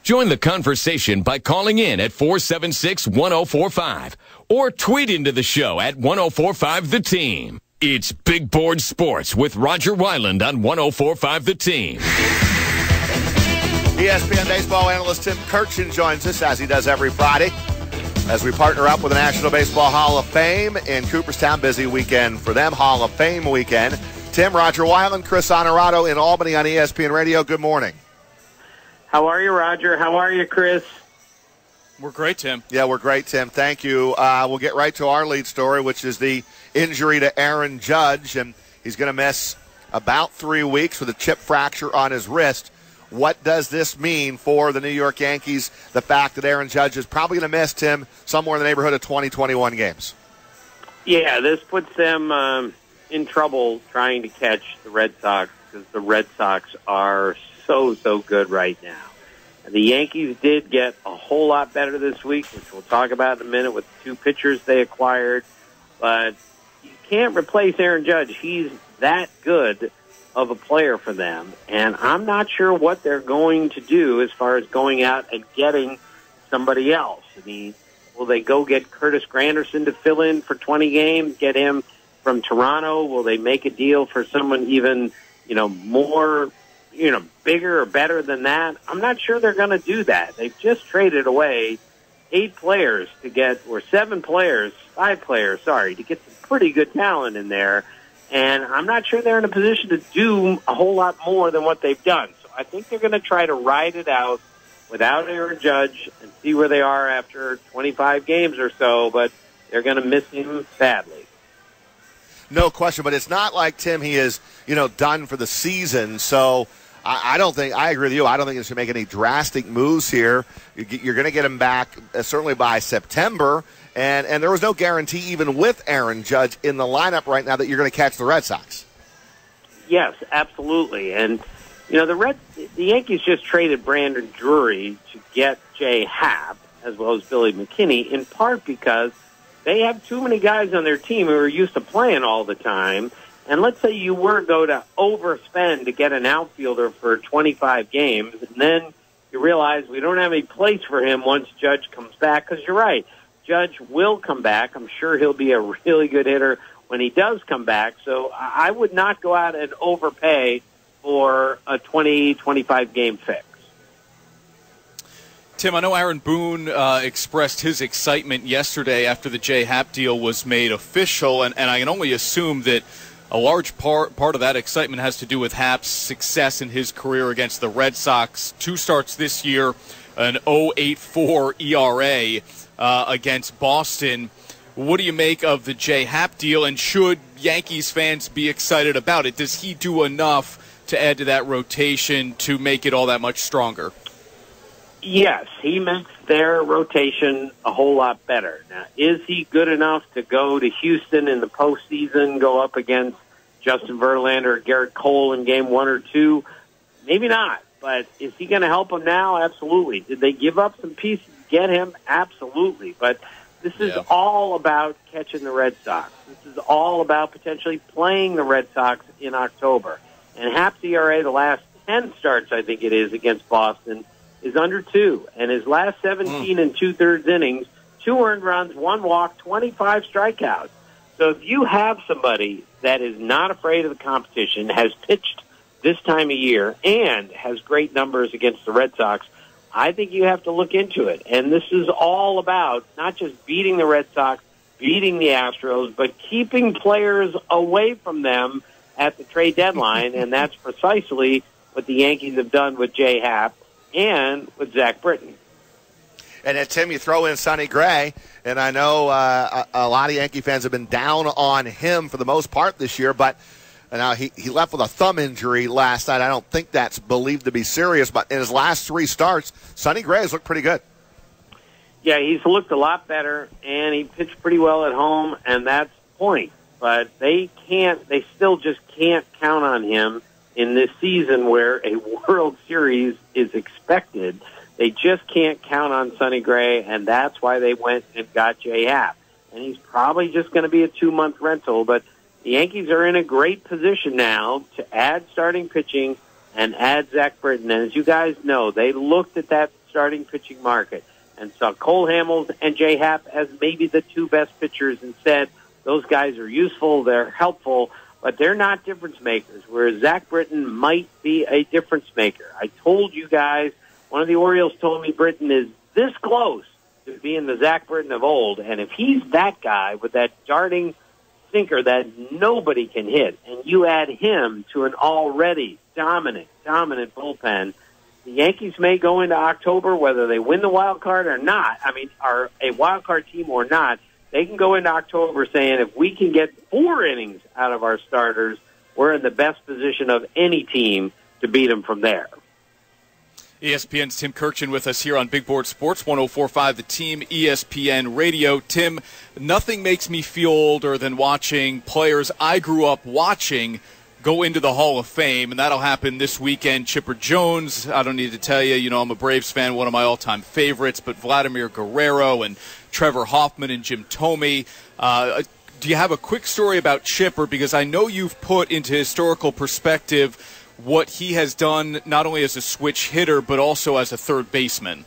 Join the conversation by calling in at 476-1045 or tweet into the show at 1045 The Team. It's Big Board Sports with Roger Weiland on 1045 The Team. ESPN baseball analyst Tim Kurkjian joins us, as he does every Friday, as we partner up with the National Baseball Hall of Fame in Cooperstown. Busy weekend for them, Hall of Fame weekend. Tim, Roger Weiland, Chris Honorado in Albany on ESPN Radio. Good morning. How are you, Roger? How are you, Chris? We're great, Tim. Yeah, we're great, Tim. Thank you. We'll get right to our lead story, which is the injury to Aaron Judge, and he's going to miss about 3 weeks with a chip fracture on his wrist. What does this mean for the New York Yankees, the fact that Aaron Judge is probably going to miss, Tim, somewhere in the neighborhood of 20-21 games? Yeah, this puts them in trouble trying to catch the Red Sox, because the Red Sox are so good right now. And the Yankees did get a whole lot better this week, which we'll talk about in a minute, with the 2 pitchers they acquired. But you can't replace Aaron Judge. He's that good of a player for them, and I'm not sure what they're going to do as far as going out and getting somebody else. I mean, will they go get Curtis Granderson to fill in for 20 games, get him from Toronto? Will they make a deal for someone even, more, bigger or better than that? I'm not sure they're going to do that. They've just traded away 5 players to get some pretty good talent in there. And I'm not sure they're in a position to do a whole lot more than what they've done. So I think they're going to try to ride it out without Aaron Judge and see where they are after 25 games or so, but they're going to miss him badly. No question, but it's not like, Tim, he is, done for the season. So I agree with you. I don't think they should make any drastic moves here. You're going to get him back certainly by September. And there was no guarantee, even with Aaron Judge in the lineup right now, that you're going to catch the Red Sox. Yes, absolutely. And, the Yankees just traded Brandon Drury to get Jay Happ, as well as Billy McKinney, in part because they have too many guys on their team who are used to playing all the time. And let's say you were going to overspend to get an outfielder for 25 games, and then you realize we don't have any place for him once Judge comes back, because you're right. Judge will come back. I'm sure he'll be a really good hitter when he does come back. So I would not go out and overpay for a 20-25 game fix. Tim, I know Aaron Boone expressed his excitement yesterday after the Jay Happ deal was made official, and I can only assume that a large part of that excitement has to do with Happ's success in his career against the Red Sox. 2 starts this year, an 0.84 ERA. Against Boston. What do you make of the Jay Happ deal, and should Yankees fans be excited about it? Does he do enough to add to that rotation to make it all that much stronger? Yes, he makes their rotation a whole lot better. Now, is he good enough to go to Houston in the postseason, go up against Justin Verlander or Garrett Cole in game 1 or 2? Maybe not, but is he going to help them now? Absolutely. Did they give up some pieces? Get him? Absolutely. But this is all about catching the Red Sox. This is all about potentially playing the Red Sox in October. And Happ's ERA, the last 10 starts, I think it is, against Boston, is under 2. And his last 17 and 2/3 innings, 2 earned runs, 1 walk, 25 strikeouts. So if you have somebody that is not afraid of the competition, has pitched this time of year, and has great numbers against the Red Sox, I think you have to look into it. And this is all about not just beating the Red Sox, beating the Astros, but keeping players away from them at the trade deadline. And that's precisely what the Yankees have done with Jay Happ and with Zach Britton. And then, Tim, you throw in Sonny Gray, and I know a lot of Yankee fans have been down on him for the most part this year, but now, he left with a thumb injury last night. I don't think that's believed to be serious, but in his last 3 starts, Sonny Gray has looked pretty good. Yeah, he's looked a lot better, and he pitched pretty well at home, and that's the point. But they still just can't count on him in this season where a World Series is expected. They just can't count on Sonny Gray, and that's why they went and got Jay Happ. And he's probably just going to be a 2-month rental, but the Yankees are in a great position now to add starting pitching and add Zach Britton. And as you guys know, they looked at that starting pitching market and saw Cole Hamels and Jay Happ as maybe the two best pitchers and said those guys are useful, they're helpful, but they're not difference makers, whereas Zach Britton might be a difference maker. I told you guys, one of the Orioles told me Britton is this close to being the Zach Britton of old, and if he's that guy with that darting sinker that nobody can hit, and you add him to an already dominant bullpen, the Yankees may go into October, whether they win the wild card or not, are a wild card team or not, they can go into October saying if we can get 4 innings out of our starters, we're in the best position of any team to beat them from there. ESPN's Tim Kurkjian with us here on Big Board Sports, 104.5 The Team, ESPN Radio. Tim, nothing makes me feel older than watching players I grew up watching go into the Hall of Fame, and that'll happen this weekend. Chipper Jones, I don't need to tell you, I'm a Braves fan, one of my all-time favorites, but Vladimir Guerrero and Trevor Hoffman and Jim Thome. Do you have a quick story about Chipper? Because I know you've put into historical perspective what he has done not only as a switch hitter but also as a third baseman.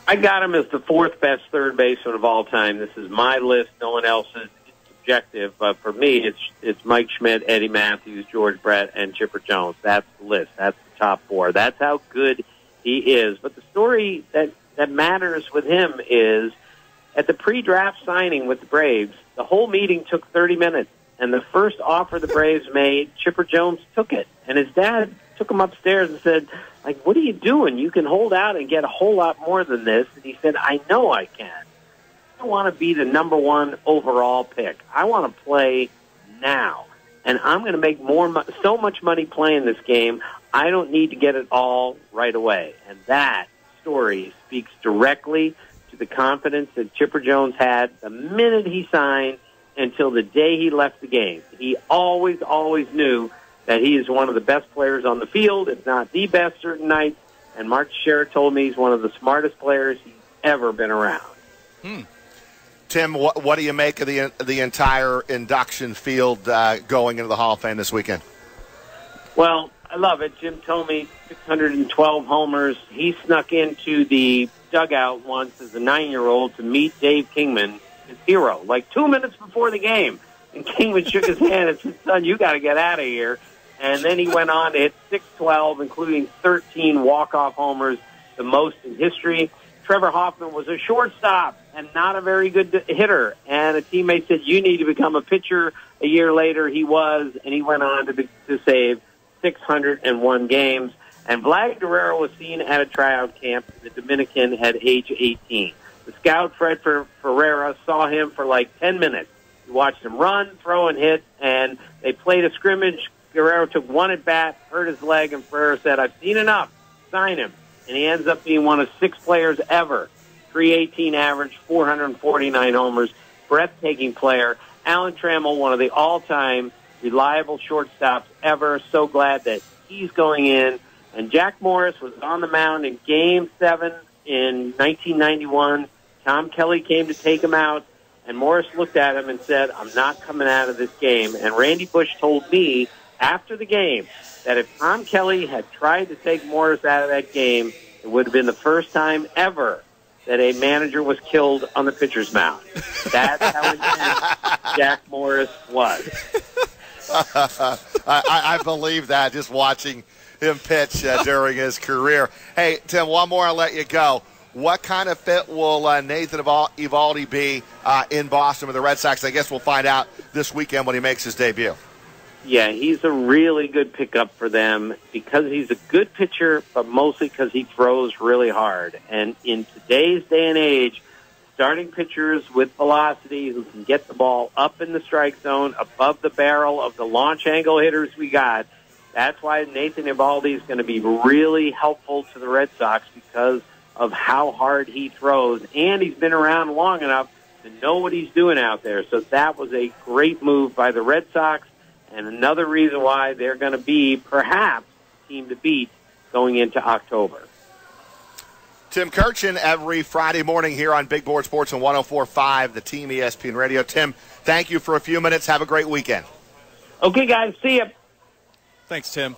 I got him as the 4th best third baseman of all time. This is my list, no one else's. It's subjective, but for me it's Mike Schmidt, Eddie Matthews, George Brett, and Chipper Jones. That's the list. That's the top 4. That's how good he is. But the story that matters with him is at the pre-draft signing with the Braves, the whole meeting took 30 minutes. And the first offer the Braves made, Chipper Jones took it. And his dad took him upstairs and said, what are you doing? You can hold out and get a whole lot more than this. And he said, I know I can. I want to be the number 1 overall pick. I want to play now. And I'm going to make so much money playing this game, I don't need to get it all right away. And that story speaks directly to the confidence that Chipper Jones had the minute he signed until the day he left the game. He always knew that he is one of the best players on the field, if not the best certain nights. And Mark Teixeira told me he's one of the smartest players he's ever been around. Tim, what do you make of the entire induction field going into the Hall of Fame this weekend? Well, I love it. Jim Thome, 612 homers. He snuck into the dugout once as a 9-year-old to meet Dave Kingman, his hero, 2 minutes before the game. And Kingman shook his hand and said, son, you got to get out of here. And then he went on to hit 612, including 13 walk-off homers, the most in history. Trevor Hoffman was a shortstop and not a very good hitter. And a teammate said, you need to become a pitcher. A year later, he was, and he went on to save 601 games. And Vlad Guerrero was seen at a tryout camp in the Dominican at age 18. The scout, Fred Ferreira, saw him for 10 minutes. He watched him run, throw, and hit, and they played a scrimmage. Guerrero took one at bat, hurt his leg, and Ferreira said, I've seen enough. Sign him. And he ends up being one of 6 players ever. 318 average, 449 homers, breathtaking player. Alan Trammell, one of the all-time reliable shortstops ever. So glad that he's going in. And Jack Morris was on the mound in Game 7 in 1991. Tom Kelly came to take him out, and Morris looked at him and said, I'm not coming out of this game. And Randy Bush told me after the game that if Tom Kelly had tried to take Morris out of that game, it would have been the first time ever that a manager was killed on the pitcher's mound. That's how intense Jack Morris was. I believe that, just watching him pitch during his career. Hey, Tim, one more, I'll let you go. What kind of fit will Nathan Eovaldi be in Boston with the Red Sox? I guess we'll find out this weekend when he makes his debut. Yeah, he's a really good pickup for them because he's a good pitcher, but mostly because he throws really hard. And in today's day and age, starting pitchers with velocity who can get the ball up in the strike zone, above the barrel of the launch angle hitters we got, that's why Nathan Eovaldi is going to be really helpful to the Red Sox because of how hard he throws. And he's been around long enough to know what he's doing out there. So that was a great move by the Red Sox. And another reason why they're going to be, perhaps, team to beat going into October. Tim Kurkjian every Friday morning here on Big Board Sports on 104.5, the Team ESPN Radio. Tim, thank you for a few minutes. Have a great weekend. Okay, guys. See ya. Thanks, Tim.